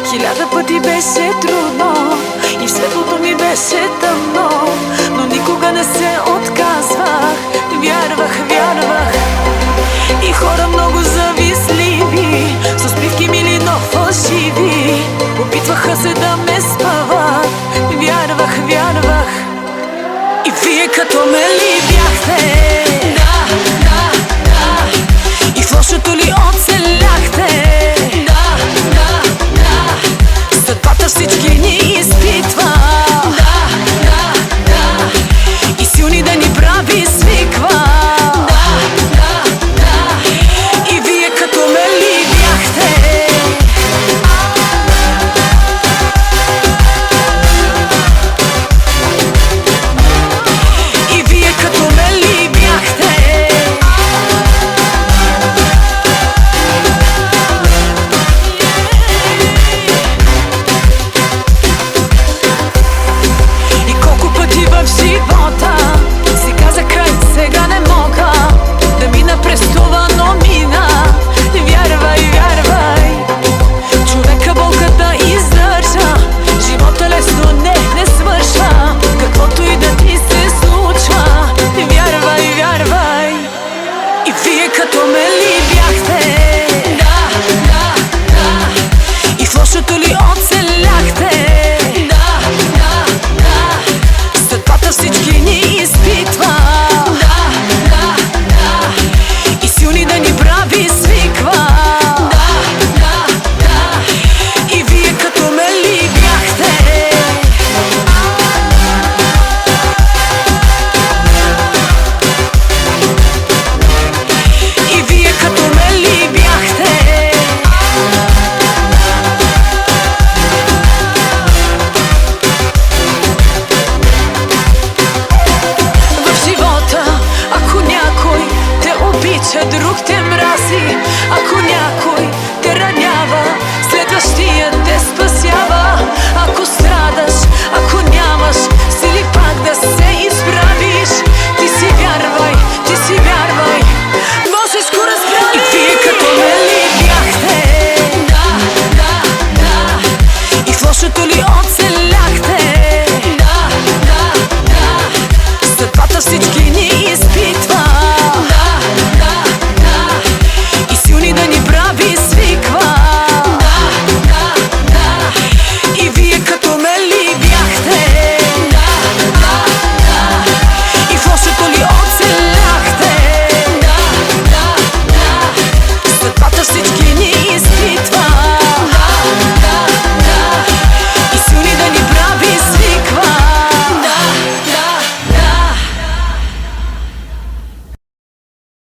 Хиляда пъти беше трудно и в светлото ми беше тъмно, но никога не се отказвах. Вярвах, вярвах. И хора много завистливи, с усмивки мили, но фалшиви, опитваха се да ме спъват. Вярвах, вярвах. И вие като ме ли бяхте? Да, да, да. И в лошото ли оцеляхте? Да, да, да. Съдбата всички ни изпитва. Да, да, да. И силни да ни прави свиква. Да, да, да. И вие като ме ли бяхте? И вие като ме ли бяхте? И колко пъти в живота си казах край, сега не мога да мина през това, но мина. Вярвай, вярвай. Човека болката издържа, живота лесно не свършва, каквото и да ти се случва. Вярвай, вярвай. И вие като ме ли бяхте? Да, да, да. И в лошото ли оцеляхте? Да, да, да. Съдбата всички ни изпитва. Да, да, да. И силни да ни прави свиква. Да, да, да. И вие като ме ли бяхте? И вие като ме ли бяхте? В живота, ако някой те обича, друг те мрази, ако някой те ранява, следващия те спасява. Ако страдаш, ако нямаш сили пак да се изправиш, ти си вярвай, ти си вярвай, Божечко разбрай. И вие като ме ли бяхте? Да, да, да. И в лошото ли оцеляхте? Да, да, да. Съдбата всички ни изпитва. Да, да, да. И силни да ни прави свиква. Да, да, да. И вие като ме ли бяхте? Да, да, да. И в лошото ли оцеляхте? Да, да, да. Съдбата всички